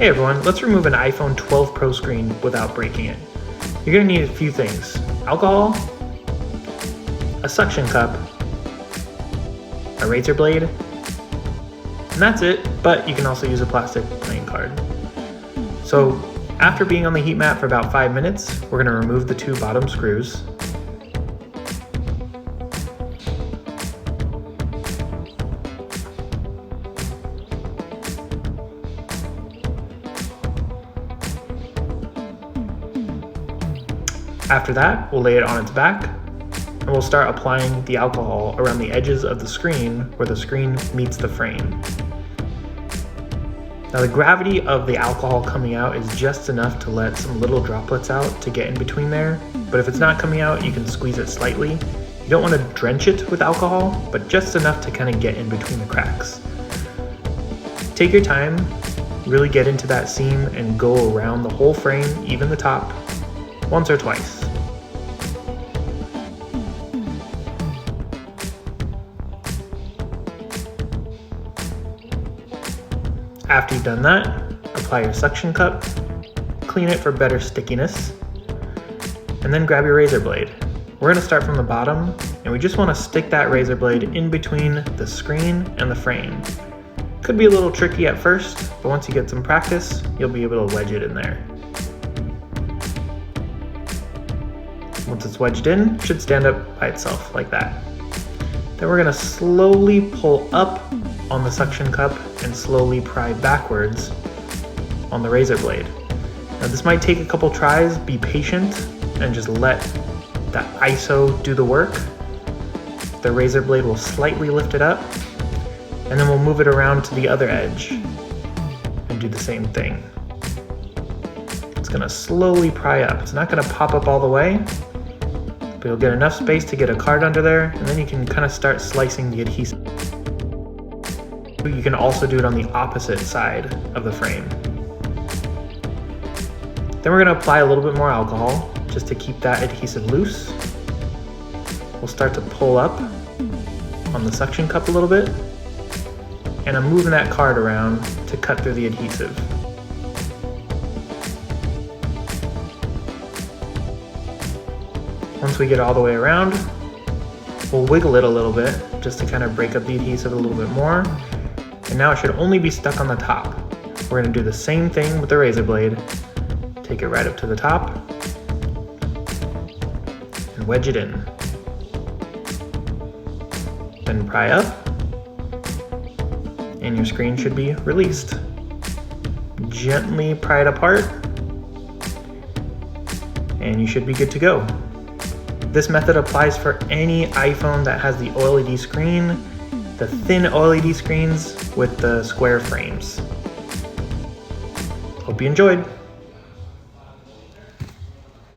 Hey everyone, let's remove an iPhone 12 Pro screen without breaking it. You're going to need a few things: alcohol, a suction cup, a razor blade, and that's it, but you can also use a plastic playing card. So after being on the heat mat for about 5 minutes, we're going to remove the 2 bottom screws. After that, we'll lay it on its back, and we'll start applying the alcohol around the edges of the screen where the screen meets the frame. Now the gravity of the alcohol coming out is just enough to let some little droplets out to get in between there, but if it's not coming out, you can squeeze it slightly. You don't want to drench it with alcohol, but just enough to kind of get in between the cracks. Take your time, really get into that seam and go around the whole frame, even the top, once or twice. After you've done that, apply your suction cup, clean it for better stickiness, and then grab your razor blade. We're going to start from the bottom, and we just want to stick that razor blade in between the screen and the frame. Could be a little tricky at first, but once you get some practice, you'll be able to wedge it in there. Once it's wedged in, it should stand up by itself like that. Then we're going to slowly pull up on the suction cup and slowly pry backwards on the razor blade. Now this might take a couple tries, be patient, and just let that ISO do the work. The razor blade will slightly lift it up, and then we'll move it around to the other edge and do the same thing. It's going to slowly pry up. It's not going to pop up all the way, but you'll get enough space to get a card under there, and then you can kind of start slicing the adhesive. You can also do it on the opposite side of the frame. Then we're going to apply a little bit more alcohol just to keep that adhesive loose. We'll start to pull up on the suction cup a little bit, and I'm moving that card around to cut through the adhesive. Once we get all the way around, we'll wiggle it a little bit just to kind of break up the adhesive a little bit more. And now it should only be stuck on the top. We're going to do the same thing with the razor blade. Take it right up to the top and wedge it in. Then pry up, and your screen should be released. Gently pry it apart, and you should be good to go. This method applies for any iPhone that has the OLED screen, the thin OLED screens with the square frames. Hope you enjoyed.